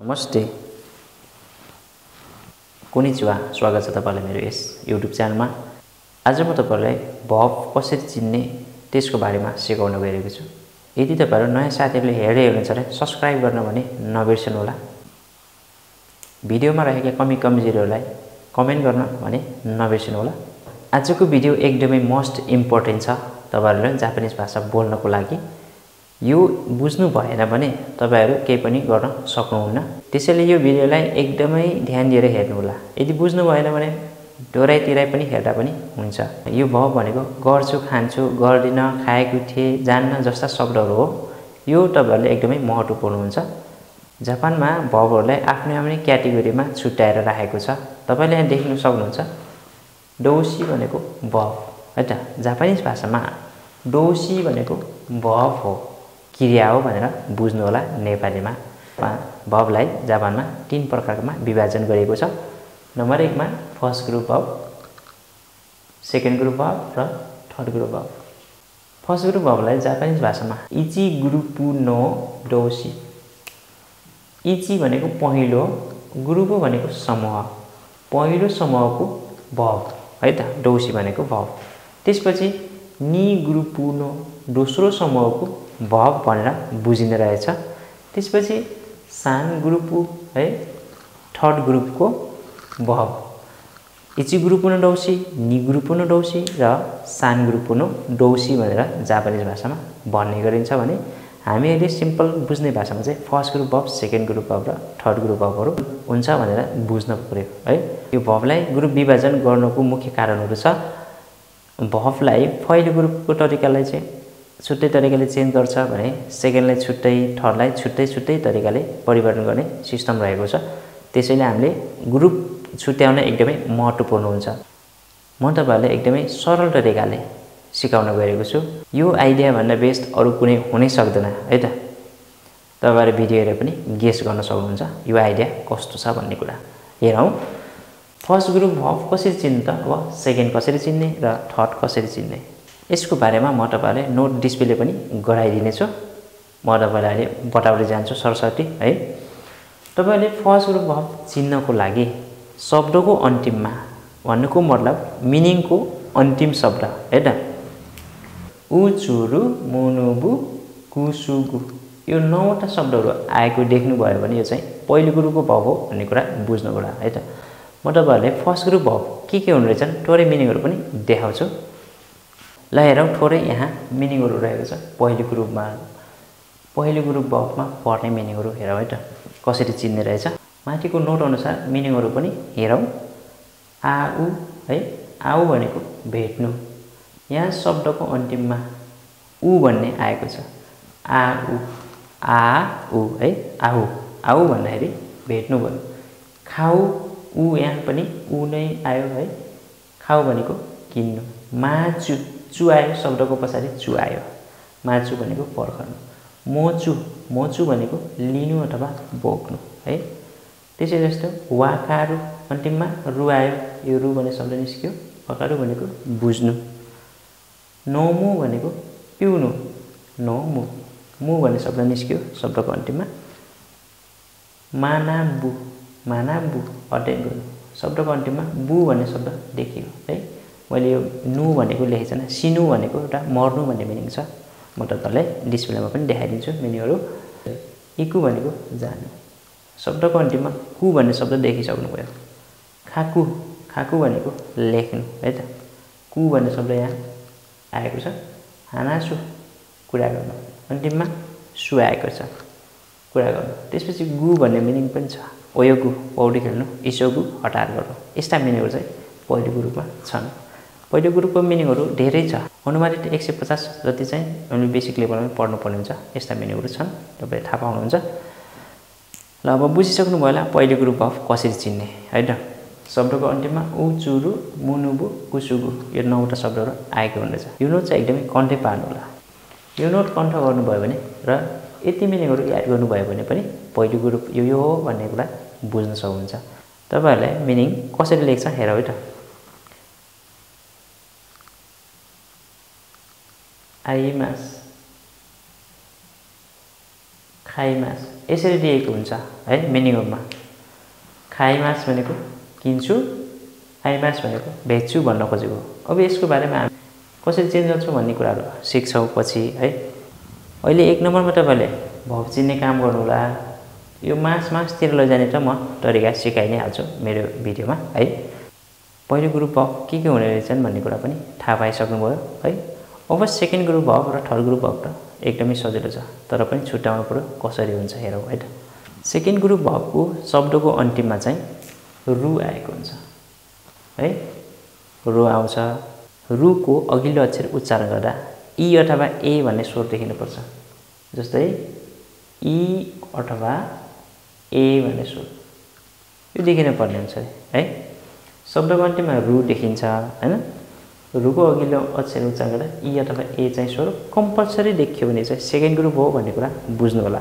नमस्ते कोनिचिवा स्वागत छ तपाईलाई मेरो यस युट्युब च्यानलमा। आज म तपाईलाई भव कसरी चिन्ने त्यसको बारेमा सिकाउन गइरहेको छु। यदि तपाईहरु नयाँ साथीहरुले हेर्दै हुनुहुन्छ भने सब्स्क्राइब गर्न भने नबिर्सनु होला। भिडियोमा रहेका कमी कमजोरीहरुलाई कमेन्ट गर्न भने नबिर्सनु होला। आजको भिडियो एकदमै मोस्ट इम्पोर्टेन्ट छ तपाईहरुले जापानिज भाषा बोल्नको लागि। यो बुझ्नु भएन भने तपाईहरु केही पनि गर्न सक्नुहुन्न। त्यसैले यो भिडियोलाई एकदमै ध्यान दिएर हेर्नु होला। यदि बुझ्नु भएन भने डोराइतिराइ पनि हेर्दा पनि हुन्छ। यो भव भनेको गर्छु, खान्छु, गर्दिन, खाएको थिए, जान्न जस्ता शब्दहरु हो। यो तपाईहरुले एकदमै महत्त्वपूर्ण हुन्छ। जापानमा भवहरुलाई आफ्नै क्याटेगोरीमा छुट्याएर राखेको छ। तपाईले यहाँ देख्न सक्नुहुन्छ डोसी भनेको भव है त। जापानिज भाषामा डोसी भनेको भव हो, क्रिया हो भनेर बुझ्नु होला। नेपालीमा भवलाई जापानमा 3 प्रकारमा विभाजन गरिएको छ। नम्बर 1 मा फर्स्ट ग्रुप भव, सेकेन्ड ग्रुप भव र थर्ड ग्रुप भव। फर्स्ट ग्रुप भवलाई जापानिज भाषामा इची ग्रुपु नो डोसी। इची भनेको पहिलो, ग्रुप भनेको समूह, पहिलो समूहको भव है त डोसी भनेको भव। त्यसपछि नि ग्रुपु नो दोस्रो समूहको भव भनेर बुझिने रहेछ। त्यसपछि सान ग्रुपु है थर्ड ग्रुपको भव। इची ग्रुपु नो डोसी, नि ग्रुपु नो डोसी र सान ग्रुपु नो डोसी भनेर जापानिज भाषामा भन्ने गरिन्छ भने हामीले सिम्पल बुझ्ने भाषामा चाहिँ फर्स्ट ग्रुप भव, सेकेन्ड ग्रुप भव र थर्ड ग्रुप भवहरु हुन्छ भनेर बुझ्न पर्यो है। यो भवलाई ग्रुप विभाजन गर्नको मुख्य कारणहरु छ। भवलाई पहिलो ग्रुपको तरिकालाई चाहिँ छुट्टै तरिकाले चेन्ज गर्छ भने सेकेन्डलाई छुट्टै, थर्डलाई छुट्टै तरिकाले परिवर्तन गर्ने सिस्टम रहेको छ। त्यसैले हामीले ग्रुप छुट्याउन एकदमै महत्त्वपूर्ण हुन्छ। म तपाईहरुलाई एकदमै सरल तरिकाले सिकाउन गएको छु। यो आइडिया भन्दा बेस्ट अरु कुनै हुनै सक्दैन है त। तपाईहरु भिडियो हेरेर पनि गेस गर्न सक्नुहुन्छ यो आइडिया कस्तो छ भन्ने कुरा। हेरौं फर्स्ट ग्रुप भव कसरी चिन्ने त, अब सेकेन्ड कसरी चिन्ने र थर्ड कसरी चिन्ने यसको बारेमा म तपाईहरुलाई नोट डिस्प्ले पनि गराइदिने छु। म तपाईलाई अहिले बताउँदै जान्छु सरसर्ती है। तपाईले फर्स्ट ग्रुप भव चिन्नको लागि शब्दको अन्तिममा भन्नुको मतलब मिनिङको अन्तिम शब्द है त उचुरु, मुनुबु, कुसुगु यो 9 वटा शब्दहरु आएको देख्नु भयो भने यो चाहिँ पहिलो ग्रुपको भव हो भन्ने कुरा बुझ्नु होला है त। म तपाईहरुलाई फर्स्ट ग्रुप भव के हुन रहेछन् थोरै मिनिङहरु पनि देखाउँछु। ल हेरौं थोरै यहाँ मिनिङहरु रहेको छ पहिलो ग्रुप भवमा पर्ने मिनिङहरु हेरौं है त कसरी चिन्ने रहेछ। माथिको नोट अनुसार मिनिङहरु पनि हेरौं। आउ है, आउ भनेको भेट्नु। यहाँ शब्दको अन्तिममा उ भन्ने आएको छ। आउ, आउ है, आउ, आउ भन्दाखेरि भेट्नु भयो। खाउ, उ यहाँ पनि उ नै आयो है, खाउ भनेको किन्नु। माचु, चु आयो शब्दको पछाडि चु आयो, माचु भनेको पर्खनु। मोचु, मोचु भनेको लिनु अथवा बोक्नु है। त्यसै जस्तो वाकारु अन्तिममा रु आयो, यो रु भन्ने शब्द निस्क्यो। वाकारु भनेको बुझ्नु। नोमु भनेको पिउनु, नोमु, मु भन्ने शब्द निस्क्यो शब्दको अन्तिममा। मानाबु, मानाबु अटेन्ड गर्नु शब्दको अन्तिममा बु भन्ने शब्द देखियो है। मैले यो नु भनेको लेखेको छैन, सिनु भनेको एउटा मर्नु भन्ने मिनिङ छ। म तपाईलाई डिस्प्लेमा पनि देखाइदिन्छु मिनिङहरु। इकु भनेको जानु शब्दको अन्तिममा कु भन्ने शब्द देखिसक्नु भयो। खाकु, खाकु भनेको लेख्नु है त। कु भन्ने शब्द यहाँ आएको छ। हानासु कुरा गर्नु अन्तिममा सु आएको छ कुरा गर्नु। त्यसपछि गु भन्ने मिनिङ पनि छ। ओयोगु पौडी खेल्नु, इसोगु हटार गर्नु। यस्ता मिनिङहरु चाहिँ पहिलो ग्रुपमा छन्। पहिलो ग्रुपको मिनिङहरु धेरै छ। अनुमानित 150 जति चाहिँ हामीले बेसिक लेभलमा पढ्नुपर्ने हुन्छ। यस्ता मिनिङहरु छन् तपाईले थाहा पाउनुहुन्छ। ल अब बुझिसक्नु भयो होला पहिलो ग्रुप भव कसरी चिन्ने है त। शब्दको अन्तिममा उ, चुरु, मुनुबु, कुसुगु यो 9 वटा शब्दहरु आएको हुँदैछ। यो नोट चाहिँ एकदमै कन्ठै पार्नु होला। यो नोट कन्ठ गर्नुभयो भने र यति मिनिङहरु याद गर्नुभयो भने पनि पहिलो ग्रुप यो हो भन्ने कुरा बुझ्न सक्नुहुन्छ। तपाईहरुलाई मिनिङ कसरी लेख्छ हेरौँ है त। आइमास खाइमास यसरी दिएको हुन्छ है मिनिमममा। खाइमास भनेको किन्छु, खाइमास भनेको बेच्छु भन्न खोजेको। अब यसको बारेमा हामी कसरी चेन्ज गर्छौँ भन्ने कुराहरू सिक्छौँ पछि है। अहिले 1 नम्बरमा तपाईले भर्ब चिन्ने काम गर्नु होला। यो मासतिर लैजाने त म तरिका सिकाइ नै हाल्छु मेरो भिडियोमा है। पहिलो ग्रुप भर्ब के हुने रहेछन् भन्ने कुरा पनि थाहा पाइसक्नुभयो है। अब सेकेन्ड ग्रुप भर्ब र थर्ड ग्रुप भर्ब त एकदमै सजिलो छ, तर पनि छुट्याउनु पर्यो कसरी हुन्छ हेरौँ है त। सेकेन्ड ग्रुप भर्बको शब्दको अन्तिममा चाहिँ रु आएको हुन्छ है। रु आउँछ। रुको अघिल्लो अक्षर उच्चारण गर्दा ई अथवा ए भन्ने स्वर देखिनुपर्छ। जस्तै ई अथवा ए भन्ने स्वर यो देखिन पर्ने हुन्छ है। शब्दको अन्तिममा रु देखिन्छ हैन। रुको अघिल्लो अक्षर उच्चारण गर्दा ई अथवा ए चाहिँ स्वर कम्पलसरी देखियो भने चाहिँ सेकेन्ड ग्रुप हो भन्ने कुरा बुझ्नु होला।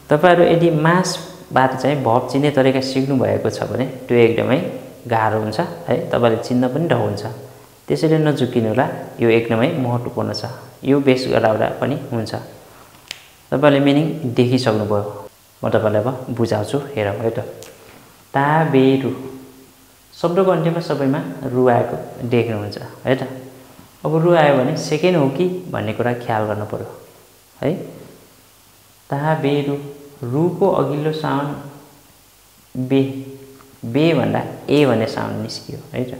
तपाईहरु यदि मासबाट चाहिँ भर्ब चिन्ने तरिका सिक्नु भएको छ भने त्यो एकदमै गाह्रो हुन्छ है। तपाईले चिन्न पनि ढौ हुन्छ। त्यसैले नझुकिनु होला, यो एकदमै महत्त्वपूर्ण छ। यो बेस गराउँदा पनि हुन्छ। तपाईले मिनिङ देखिसक्नुभयो, म तपाईलाई अब बुझाउँछु हेरौँ है त। ताबेरु शब्दको अन्त्यमा सबैमा रु आएको देख्नुहुन्छ है त। अब रु आयो भने सेकेन्ड हो कि भन्ने कुरा ख्याल गर्नु पर्यो है। ताबेरु रुको अघिल्लो साउन्ड बे भन्दा ए भन्ने साउन्ड निस्कियो है त।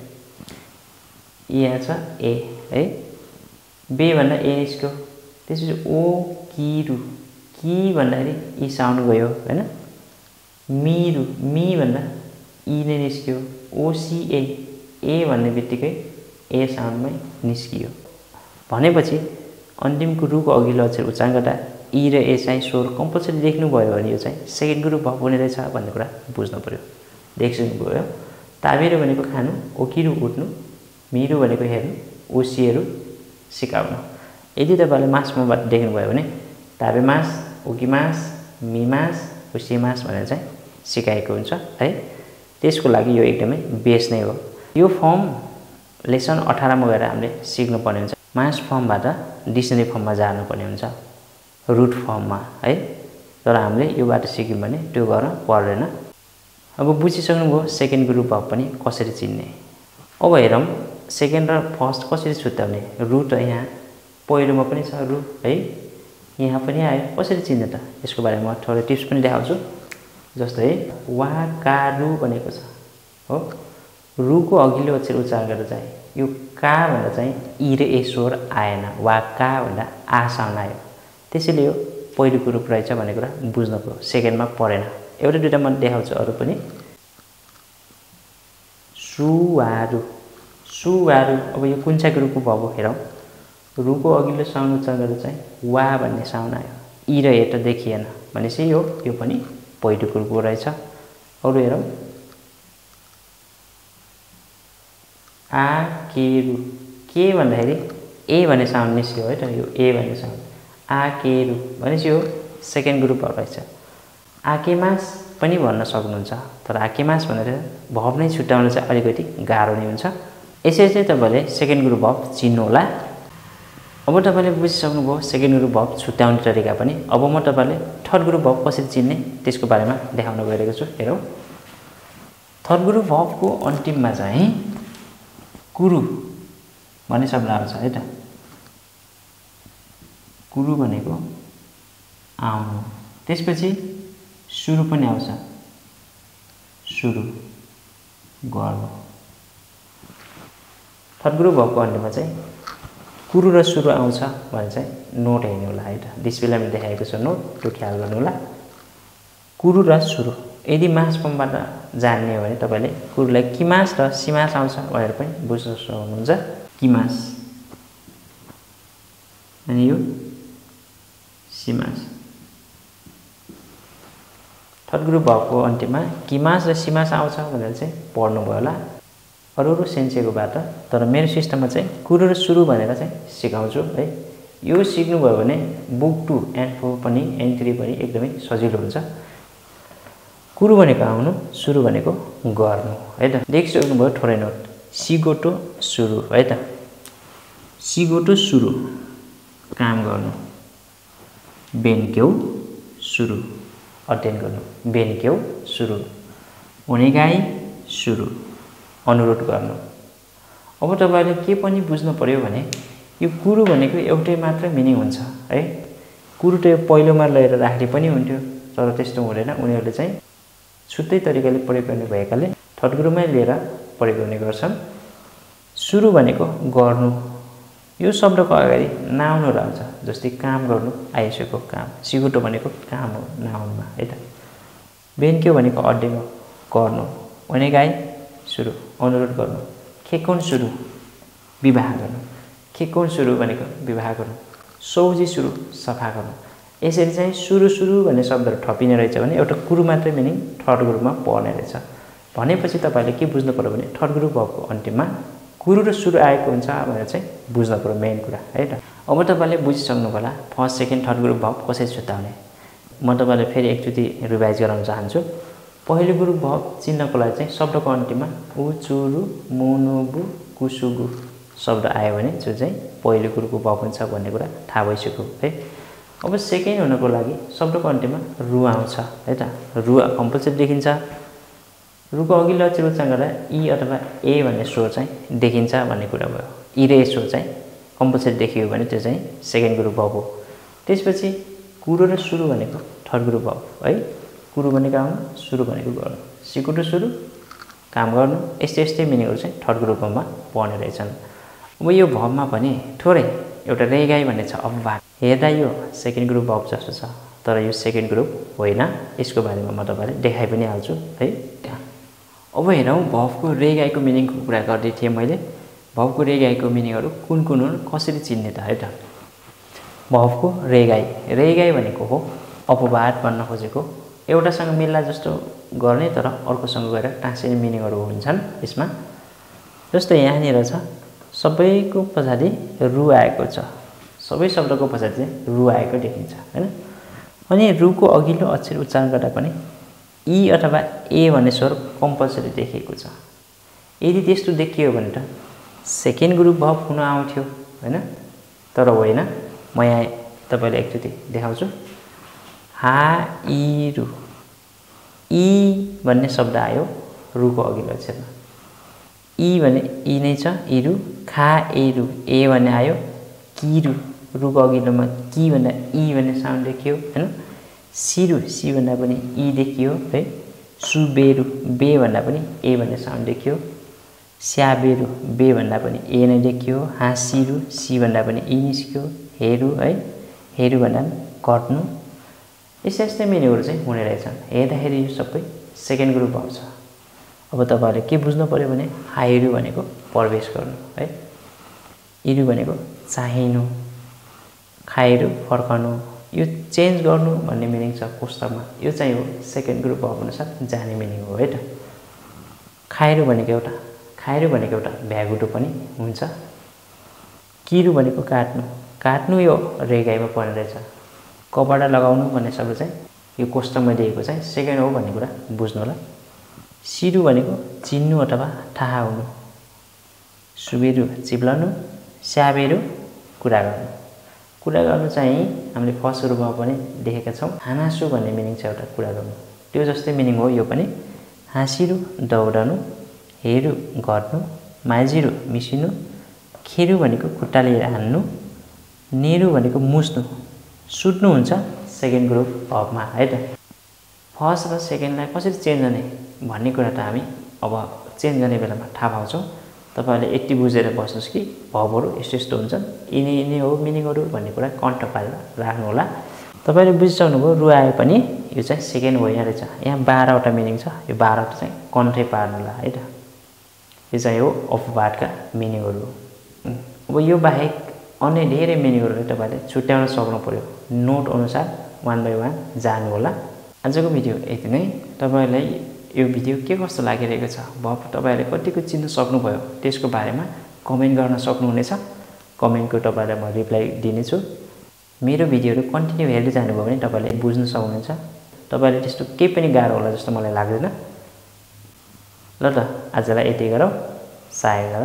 यहाँ छ ए है। बे भन्दा ए निस्क्यो। त्यसपछि ओ किरु कि भन्दाखेरि ई साउन्ड गयो हैन। मिरु मी भन्दा ई नै निस्क्यो। ओसिए ए भन्ने बित्तिकै ए साउन्डमै निस्कियो। भनेपछि अन्तिमको रुको अघिल्लो अक्षर उच्चारण गर्दा ई र ए चाहिँ स्वर कम्पलसरी देख्नुभयो भने यो चाहिँ सेकेन्ड ग्रुप भर्ब हुने रहेछ भन्ने कुरा बुझ्नु पर्यो। देखिसक्नुभयो। ताबेरु भनेको खानु, ओकिरु उठ्नु, मिरु भनेको हेर्नु, ओसिएरु सिकाउनु। यदि तपाईले मासमाबाट देख्नुभयो भने ताबेमास, ओकिमास, मिमास, ओसिमास भनेर चाहिँ सिकाएको हुन्छ है। त्यसको लागि यो एकदमै बेस नै हो। यो फर्म लेसन 18 मा गएर हामीले सिक्नु पर्ने हुन्छ। मास फर्मबाट डिक्सनरी फर्ममा जानुपर्ने हुन्छ, रुट फर्ममा है। तर हामीले योबाट सिक्यौं भने त्यो गर्न पर्दैन। अब बुझिसक्नुभयो सेकेन्ड ग्रुप भर्ब पनि कसरी चिन्ने। अब हेरौँ सेकेन्ड र फर्स्ट कसरी छुट्याउने। रु त यहाँ पहिलोमा पनि छ रु है, यहाँ पनि आयो, कसरी चिन्ने त यसको बारेमा थोरै टिप्स पनि देखाउँछु। जस्तै वाकारु भनेको छ हो। रुको अघिल्लो अक्षर उच्चारण गर्दा चाहिँ यो का भन्दा चाहिँ ई र ए स्वर आएन, वाका भन्दा आ साउन्ड आयो। त्यसैले यो पहिलो ग्रुप रहेछ भन्ने कुरा बुझ्नु पर्यो। सेकेन्डमा परेन। एउटा दुईटा म देखाउँछु अरु पनि। सुवारु सुवारु अब यो कुन चाहिँ ग्रुपको भर्ब हो हेरौँ। रुको अघिल्लो साउन्ड उच्चारण गर्दा चाहिँ वा भन्ने साउन्ड आयो, ई र ए त देखिएन भनेपछि यो पनि पहिलो ग्रुपको रहेछ। अरु हेरौँ। आकेरु के भन्दाखेरि ए भन्ने साउन्ड निस्क्यो है त। यो ए भन्ने साउन्ड आकेरु भनेपछि यो सेकेन्ड ग्रुप भर्ब रहेछ। आकेमास पनि भन्न सक्नुहुन्छ, तर आकेमास भनेर भर्ब नै छुट्याउन चाहिँ अलिकति गाह्रो नै हुन्छ। यसरी चाहिँ तपाईले सेकेन्ड ग्रुप भर्ब चिन्नु होला। अब तपाईले बुझिसक्नुभयो सेकेन्ड ग्रुप भर्ब छुट्याउने तरिका पनि। अब म तपाईलाई थर्ड ग्रुप भर्ब कसरी चिन्ने त्यसको बारेमा देखाउन गइरहेको छु हेरौँ। थर्ड ग्रुप भर्बको अन्तिममा चाहिँ कुरु भन्ने शब्द आउँछ है त। कुरु भनेको आउनु। त्यसपछि सुरु पनि आउँछ, सुरु गर्नु। थर्ड ग्रुप भर्बको अन्तिममा चाहिँ कुरु र सुरु आउँछ भने चाहिँ नोट हेर्नु होला है त। डिस्प्लेमा देखाएको छ नोट, त्यो ख्याल गर्नु होला। कुरु र सुरु यदि मास फर्मबाट जान्ने हो भने तपाईले कुरुलाई किमास र सिमास आउँछ भनेर पनि बुझ्न सक्नुहुन्छ। किमास अनि यो सिमास। थर्ड ग्रुप भर्बको अन्तिममा किमास र सिमास आउँछ भनेर चाहिँ पढ्नुभयो होला अरु सेन्सेकोबाट। तर मेरो सिस्टममा चाहिँ कुरु र सुरु भनेर चाहिँ सिकाउँछु है। यो सिक्नुभयो भने बुक 2 एन्ड 4 पनि एन्ड 3 पनि एकदमै सजिलो हुन्छ। कुरु भनेको आउनु, सुरु भनेको गर्नु है त। देखिसक्नुभयो थोरै नोट। सिगोटो सुरु है त। सिगोटो सुरु काम गर्नु। बेन्क्यौ सुरु अध्ययन गर्नु बेनक्यौ सुरु हुनेगाई सुरु अनुरोध गर्नु। अब तपाईले के पनि बुझ्नु पर्यो भने यो कुरु भनेको एउटै मात्र मिनिङ हुन्छ है। कुरु त पहिलोमा लिएर राख्ने पनि हुन्थ्यो तर त्यस्तो हुँदैन। उनीहरूले चाहिँ छुट्टै तरिकाले प्रयोग गर्ने भएकाले थर्ड ग्रुपमै लिएर प्रयोग गर्ने गर्छन्। सुरु भनेको गर्नु यो शब्दको अगाडि नाउन रहन्छ जस्तै काम गर्नु आइसकेको काम सिगुटो भनेको काम हो नाउनमा है त। बेनक्यौ भनेको अध्ययन गर्नु हुनेगाई सुरु अनुरोध गर्नु खेकोन सुरु विवाह गर्नु खेकोन सुरु भनेको विवाह गर्नु सौजी सुरु सफा गर्नु। यसरी चाहिँ सुरु सुरु भन्ने शब्दहरू थपिने रहेछ भने एउटा कुरु मात्रै मिनिङ थर्ड ग्रुपमा पर्ने रहेछ। भनेपछि तपाईले के बुझ्नु पर्यो भने थर्ड ग्रुप भएको अन्तिममा कुरु र सुरु आएको हुन्छ भनेर चाहिँ बुझ्नु पर्यो मेन कुरा है त। अब तपाईले बुझिसक्नु होला first second third group verb कसरी छुट्याउने। म तपाईलाई फेरि एकचोटि रिभाइज गराउन चाहन्छु। पहिलो ग्रुप भर्ब चिन्हको लागि चाहिँ शब्दको अन्तिममा उ चुरु मुनुबु कुसुगु शब्द आयो भने जो चाहिँ पहिलो ग्रुपको भर्ब हुन्छ भन्ने कुरा थाहा भइसक्यो है। अब सेकेन्ड हुनको लागि शब्दको अन्तिममा रु आउँछ है त। रु कम्पलसरी देखिन्छ। रुको अघिल्लो अक्षर उच्चारण गर्दा इ अथवा ए भन्ने स्वर चाहिँ देखिन्छ भन्ने कुरा भयो। इ र ए स्वर चाहिँ कम्पलसरी देखियो भने त्यो चाहिँ सेकेन्ड ग्रुप भर्ब हो। त्यसपछि कुरो र सुरु भनेको थर्ड ग्रुप भर्ब है। कुरु भनेको आउनु सुरु भनेको गर्नु सिकुटो सुरु काम गर्नु यस्तै यस्तै मिनिङहरू चाहिँ थर्ड ग्रुपमा पर्ने रहेछन्। अब यो भर्बमा पनि थोरै एउटा रेगाई भन्ने छ अपवाद। हेर्दा यो सेकेन्ड ग्रुप भर्ब जस्तो छ तर यो सेकेन्ड ग्रुप होइन। यसको बारेमा म तपाईलाई देखाइ पनि हाल्छु है। अब हेरौँ भर्बको रेगाईको मिनिङको कुरा गर्दै थिएँ मैले। भर्बको रेगाईको मिनिङहरू कुन कुन हुन् कसरी चिन्ने त है त। भर्बको रेगाई रेगाई भनेको हो अपवाद भन्न खोजेको एउटासँग मिल्ला जस्तो गर्ने तर अर्कोसँग गएर टाँसिने मिनिङहरू हुन्छन् यसमा। जस्तै यहाँनिर छ सबैको पछाडि रु आएको छ सबै शब्दको पछाडि चाहिँ रु आएको देखिन्छ हैन। अनि रुको अघिल्लो अक्षर उच्चारण गर्दा पनि इ अथवा ए भन्ने स्वर कम्पलसरी देखिएको छ। यदि त्यस्तो देखियो भने त सेकेन्ड ग्रुप भर्ब हुन आउँथ्यो हैन तर होइन। म यहाँ तपाईलाई एकचोटि देखाउँछु। हा इ रु इ भन्ने शब्द आयो रुको अघिल्लो अक्षरमा इ भने इ नै छ इरु खा एरु ए भन्ने आयो किरु रुको अघिल्लोमा कि भन्दा इ भन्ने साउन्ड देखियो हैन। सिरु सी भन्दा पनि इ देखियो है। सुबेरु बे भन्दा पनि ए भन्ने साउन्ड देखियो। स्याबेरु बे भन्दा पनि ए नै देखियो। हाँसिरु सी भन्दा पनि इ निस्क्यो। हेरु है हेरु भन्दा कट्नु यस्तै यस्तै मिनिङहरू चाहिँ हुने रहेछन्। हेर्दाखेरि यो सबै सेकेन्ड ग्रुप भर्ब छ। अब तपाईहरुले के बुझ्नु पर्यो भने हाइरु भनेको प्रवेश गर्नु है। इरु भनेको चाहिनु खाइरु फर्कनु यो चेन्ज गर्नु भन्ने मिनिङ छ पुस्तकमा। यो चाहिँ हो सेकेन्ड ग्रुप भर्ब अनुसार जाने मिनिङ हो है त। खाइरु भनेको एउटा भ्यागुटो पनि हुन्छ। किरु भनेको काट्नु काट्नु यो रेगाइमा पर्ने रहेछ। कपडा लगाउनु भन्ने शब्द चाहिँ यो कोष्टकमा दिएको चाहिँ सेकेन्ड हो भन्ने कुरा बुझ्नु होला। सिरु भनेको चिन्नु अथवा थाहा हुनु। सुबेरु चिप्लनु स्याबेरु कुरा गर्नु चाहिँ हामीले फर्स्ट ग्रुपमा पनि देखेका छौँ। हाँसु भन्ने मिनिङ छ एउटा कुरा गर्नु त्यो जस्तै मिनिङ हो यो पनि। हाँसिरु दौडनु हेरु गर्नु माझिरु मिसिनु खेरु भनेको खुट्टाले हान्नु नेरु भनेको मुस्नु सुत्नु हुन्छ सेकेन्ड ग्रुप भर्बमा है त। फर्स्ट र सेकेन्डलाई कसरी चेन्ज गर्ने भन्ने कुरा त हामी अब चेन्ज गर्ने बेलामा थाहा पाउँछौँ। तपाईले यति बुझेर बस्नुस् कि भर्बहरू यस्तो यस्तो हुन्छन् यिनी हो मिनिङहरू भन्ने कुरा कन्ट पारेर राख्नु होला। तपाईले बुझिसक्नुभयो रु आए पनि यो चाहिँ सेकेन्ड होइन रहेछ। यहाँ 12 वटा मिनिङ छ यो 12 चाहिँ कन्टै पार्नु होला है त। यो चाहिँ हो अपवादका मिनिङहरू। अब यो बाहेक अन्य धेरै मिनिङहरू तपाईले छुट्याउन सक्नु पर्यो। नोट अनुसार 1 बाइ 1 जानु होला। आजको भिडियो यति नै। तपाईलाई यो भिडियो के कस्तो लागिरहेको छ भर्ब तपाईले कतिको चिन्न सक्नुभयो त्यसको बारेमा कमेन्ट गर्न सक्नुहुनेछ। कमेन्टको तपाईलाई म रिप्लाई दिनेछु। मेरो भिडियोहरू कन्टिन्यू हेर्दै जानुभयो भने तपाईले बुझ्न सक्नुहुन्छ। तपाईले त्यस्तो केही पनि गाह्रो होला जस्तो मलाई लाग्दैन। ल त आजलाई यति गरौँ। सायद